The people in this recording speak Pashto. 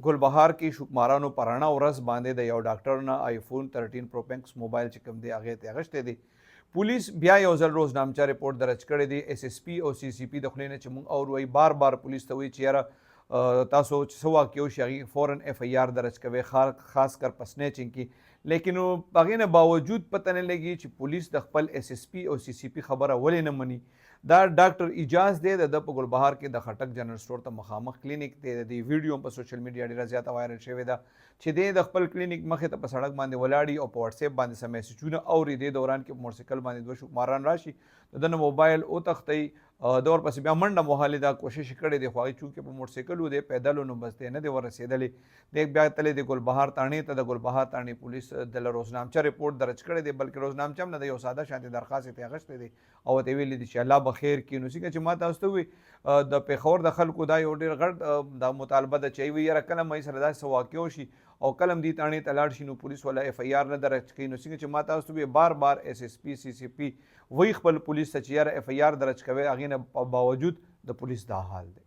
ګلبهار کې شکمارانو په رڼه ورځ باندې د یو ډاکټر نه آیفون 13 پرو میکس موبایل چې کوم دی هغې ته اخیستی دی. پولیس بیا یو ځل روزنامچه رپورټ درج کړی دی. اس اس پي او سی سی پي د خولې نه چې موږ اورو وایي بار پولیس ته وایي چې یاره تاسو چې څه واقع وشي هغې فوراً اف آی آر درج کوئ، خاص کر په سنیچنګ کې. لیکن هغې نه باوجود پته نه لګي چې پولیس د خپل اس اس پي او سی سی پي خبره ولې نه مني. دا ډاکټر ایجاز دی، د په ګلبهار کې د خټک جنرل سټور ته مخامخ کلینیک دی. د دې ویډیو په سوشل میډیا ډېره زیاته وایرل شوې ده چې دی د خپل کلینیک مخې ته په سړک باندې ولاړي او په واتس اپ باندې څه میسیجونه اوري. دې دوران کې په موټرسایکل باندې دوه شکماران راشي، د ده نه موبایل وتښتوي، د ورپسې بیا منډه وهلې ده، کوشش یې کړی دی خو هغې چونکې په موټرسایکل و دی پیدل و نو بس دی نه دی ورسېدلی. دی بیا تللی دی ګلبهار تاڼې ته. د ګلبهار تاڼې پولیس د له روزنامچه رپورټ درج کړی دی، بلکې روزنامچه هم نه د یو ساده شانتې درخواست یې ترې اخیستی دی او ورته یې ویلي دي چې الله به خیر کړي. نو څنګه چې ما تاسو ته ووایي د پېښور د خلکو دا یو ډېر غټ دا مطالبه ده چې وایي یاره کله مې سره داسې څه واقع وشي او کله هم دې تاڼې ته لاړ شي نو پولیس والا اف آی آر نه درج کوي. نو څنګه چې ما تاسو ته ووایي بار اس اس پي سی سی پي وایي خپل پولیس ته چې یاره اف آی آر درج کوئ، هغې نه باوجود د پولیس دا حال دی.